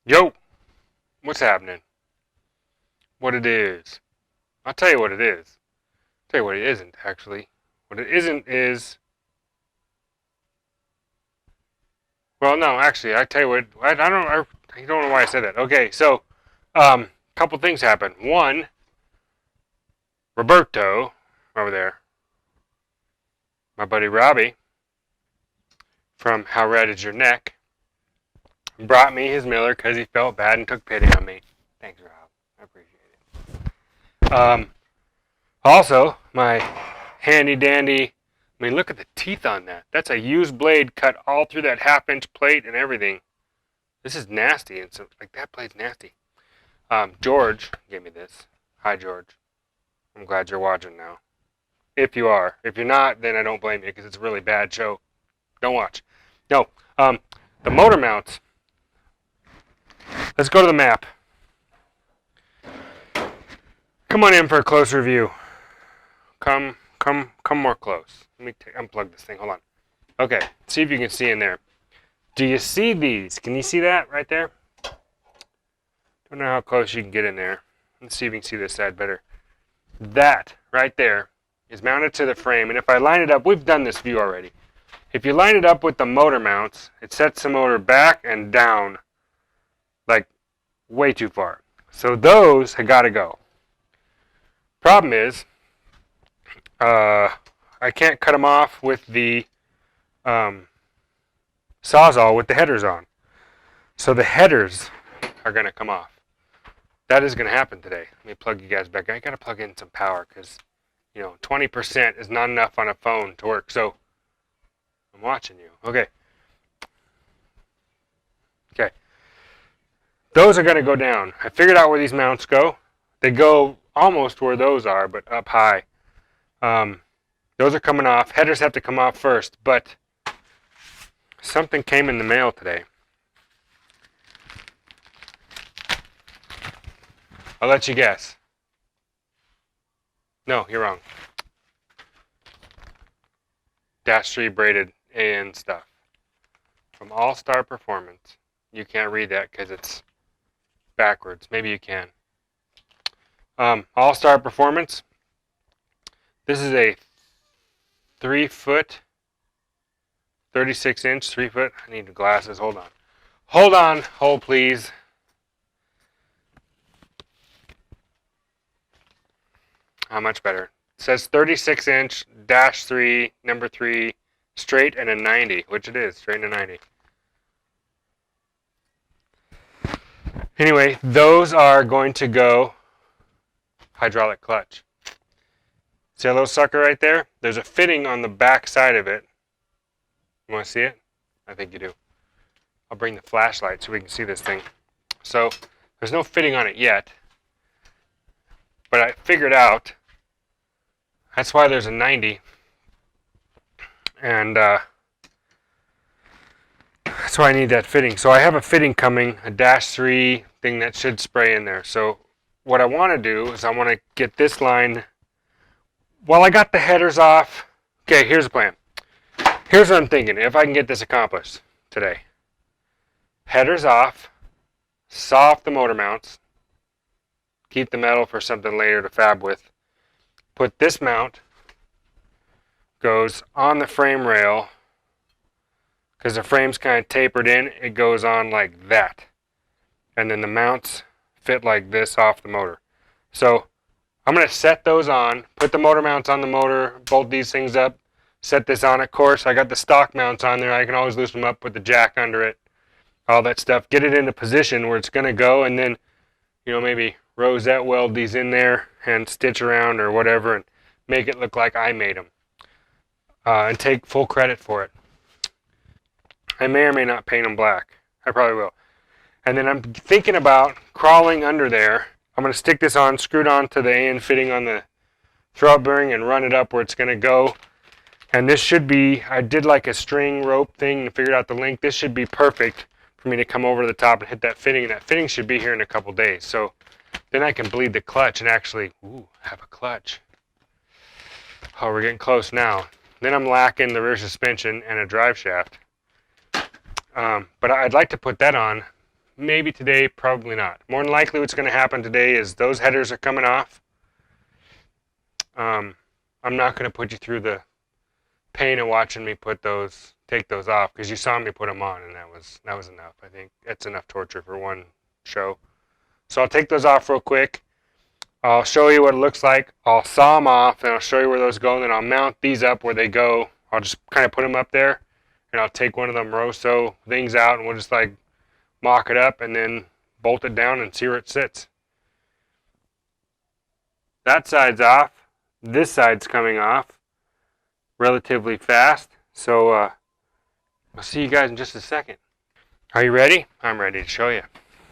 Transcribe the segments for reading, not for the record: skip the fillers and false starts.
Yo, what's happening? What it is? I'll tell you what it is. I'll tell you what it isn't, actually. What it isn't is, well, no, actually, I tell you what. I don't know why I said that. Okay, so, couple things happened. One, Roberto over there, my buddy Robbie from How Red Is Your Neck, brought me his Miller because he felt bad and took pity on me. Thanks, Rob. I appreciate it. Also, my handy dandy. I mean, look at the teeth on that. That's a used blade cut all through that half-inch plate and everything. This is nasty, and so like that blade's nasty. George gave me this. Hi, George. I'm glad you're watching now. If you are, if you're not, then I don't blame you because it's a really bad show. Don't watch. No. The motor mounts. Let's go to the map. Come on in for a close review. Come more close. Let me unplug this thing. Hold on. Okay, see if you can see in there. Do you see these? Can you see that right there? Don't know how close you can get in there. Let's see if you can see this side better. That right there is mounted to the frame, and if I line it up, we've done this view already. If you line it up with the motor mounts, it sets the motor back and down like way too far. So those have got to go. Problem is, I can't cut them off with the Sawzall with the headers on. So the headers are going to come off. That is going to happen today. Let me plug you guys back. I got to plug in some power because, 20% is not enough on a phone to work. So I'm watching you. Okay. Those are going to go down. I figured out where these mounts go. They go almost where those are, but up high. Those are coming off. Headers have to come off first, but something came in the mail today. I'll let you guess. No, you're wrong. Dash 3 braided AN stuff. From All Star Performance. You can't read that because it's backwards. Maybe you can. All Star Performance. This is a 3-foot, 36-inch, 3-foot. I need glasses. Hold on. Hold, please. How much better? It says 36-inch, dash 3, number 3, straight and a 90, which it is, straight and a 90. Anyway, those are going to go hydraulic clutch. See that little sucker right there? There's a fitting on the back side of it. You want to see it? I think you do. I'll bring the flashlight so we can see this thing. So, there's no fitting on it yet. But I figured out that's why there's a 90. And that's why I need that fitting. So I have a fitting coming, a dash 3 thing that should spray in there. So what I want to do is I want to get this line. Well, I got the headers off. Okay, here's the plan. Here's what I'm thinking, if I can get this accomplished today. Headers off, saw off the motor mounts, keep the metal for something later to fab with. Put this mount, goes on the frame rail, because the frame's kind of tapered in, it goes on like that. And then the mounts fit like this off the motor. So I'm going to set those on, put the motor mounts on the motor, bolt these things up, set this on. Of course, I got the stock mounts on there. I can always loosen them up with the jack under it, all that stuff. Get it in a position where it's going to go, and then, maybe rosette weld these in there and stitch around or whatever and make it look like I made them. And take full credit for it. I may or may not paint them black. I probably will. And then I'm thinking about crawling under there. I'm going to stick this on, screw it on to the AN fitting on the throwout bearing and run it up where it's going to go. And this should be, I did like a string rope thing and figured out the length. This should be perfect for me to come over to the top and hit that fitting. And that fitting should be here in a couple days. So then I can bleed the clutch and actually have a clutch. Oh, we're getting close now. Then I'm lacking the rear suspension and a drive shaft. But I'd like to put that on maybe today, probably not. More than likely what's going to happen today is those headers are coming off. I'm not going to put you through the pain of watching me take those off, because you saw me put them on, and that was enough. I think that's enough torture for one show. So I'll take those off real quick. I'll show you what it looks like. I'll saw them off, and I'll show you where those go, and then I'll mount these up where they go. I'll just kind of put them up there, and I'll take one of them Rosso things out, and we'll just like mock it up and then bolt it down and see where it sits. That side's off. This side's coming off relatively fast. So I'll see you guys in just a second. Are you ready? I'm ready to show you.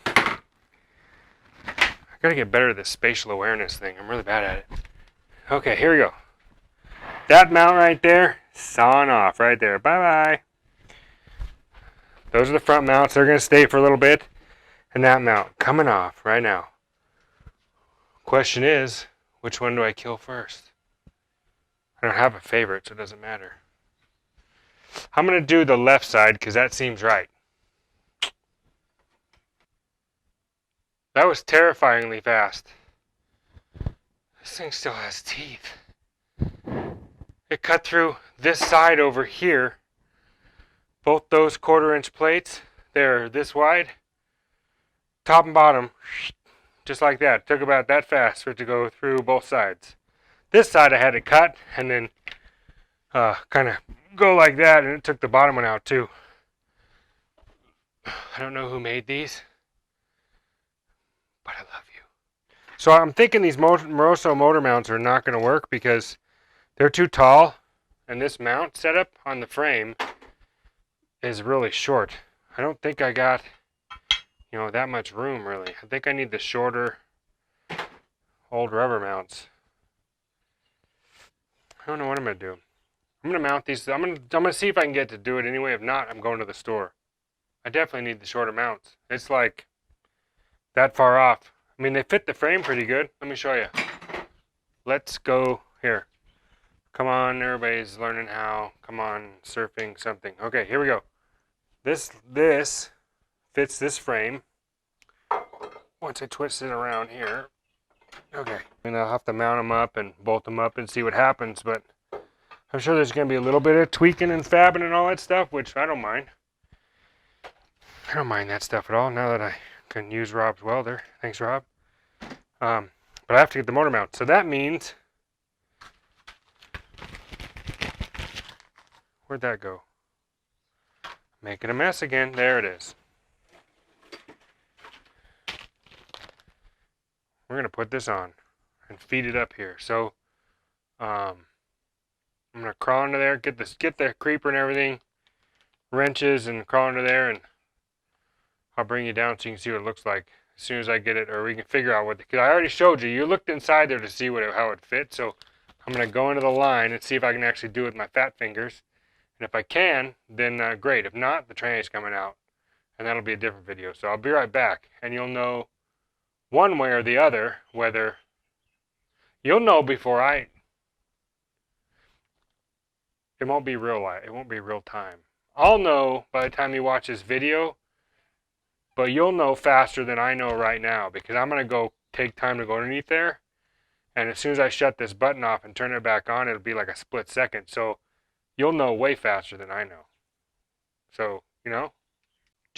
I gotta get better at this spatial awareness thing. I'm really bad at it. Okay, here we go. That mount right there, sawing off right there. Bye-bye. Those are the front mounts. They're going to stay for a little bit. And that mount coming off right now. Question is, which one do I kill first? I don't have a favorite, so it doesn't matter. I'm going to do the left side because that seems right. That was terrifyingly fast. This thing still has teeth. It cut through this side over here. Both those 1/4-inch plates, they're this wide. Top and bottom, just like that. It took about that fast for it to go through both sides. This side I had to cut and then kind of go like that, and it took the bottom one out too. I don't know who made these, but I love you. So I'm thinking these Moroso motor mounts are not going to work because they're too tall, and this mount setup on the frame is really short. I don't think I got, that much room really. I think I need the shorter old rubber mounts. I don't know what I'm gonna do. I'm gonna mount these. I'm gonna see if I can get to do it anyway. If not, I'm going to the store. I definitely need the shorter mounts. It's like that far off. I mean, they fit the frame pretty good. Let me show you. Let's go here. Come on, everybody's learning how. Come on, surfing something. Okay, here we go. This fits this frame. Once I twist it around here. Okay. And I'll have to mount them up and bolt them up and see what happens, but I'm sure there's going to be a little bit of tweaking and fabbing and all that stuff, which I don't mind. I don't mind that stuff at all now that I can use Rob's welder. Thanks, Rob. But I have to get the motor mount. So that means... Where'd that go? Making a mess again. There it is. We're going to put this on and feed it up here. So I'm going to crawl into there, get the creeper and everything, wrenches, and crawl into there, and I'll bring you down so you can see what it looks like as soon as I get it, or we can figure out because I already showed you. You looked inside there to see how it fits. So I'm going to go into the line and see if I can actually do it with my fat fingers. And if I can, then great. If not, the tranny's coming out. And that'll be a different video. So I'll be right back. And you'll know one way or the other whether... You'll know before it won't be real life. It won't be real time. I'll know by the time you watch this video. But you'll know faster than I know right now. Because I'm going to go take time to go underneath there. And as soon as I shut this button off and turn it back on, it'll be like a split second. So... You'll know way faster than I know. So, do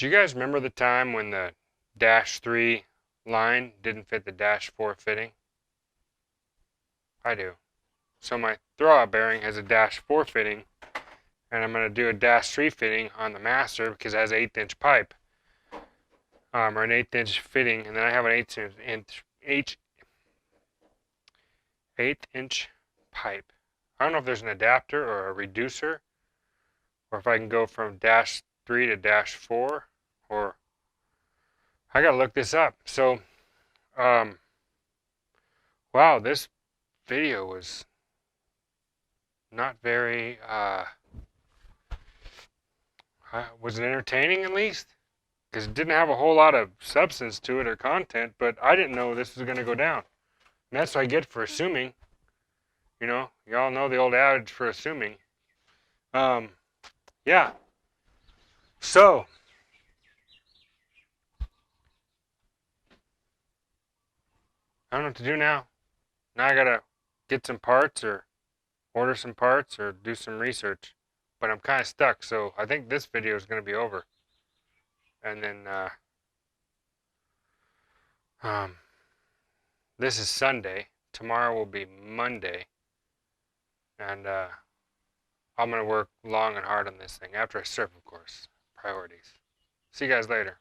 you guys remember the time when the dash 3 line didn't fit the dash 4 fitting? I do. So my throwout bearing has a dash 4 fitting, and I'm going to do a dash 3 fitting on the master because it has an 1/8-inch pipe, or an 1/8-inch fitting, and then I have an 8-inch pipe. I don't know if there's an adapter or a reducer, or if I can go from dash 3 to dash 4, or I gotta look this up. So, wow, this video was not very, was it entertaining at least? Because it didn't have a whole lot of substance to it or content, but I didn't know this was gonna go down. And that's what I get for assuming. Y'all know the old adage for assuming. Yeah. So, I don't know what to do now. Now I gotta get some parts or order some parts or do some research. But I'm kind of stuck, so I think this video is gonna be over. And then um, this is Sunday. Tomorrow will be Monday, and I'm gonna work long and hard on this thing after I surf, of course. Priorities. See you guys later.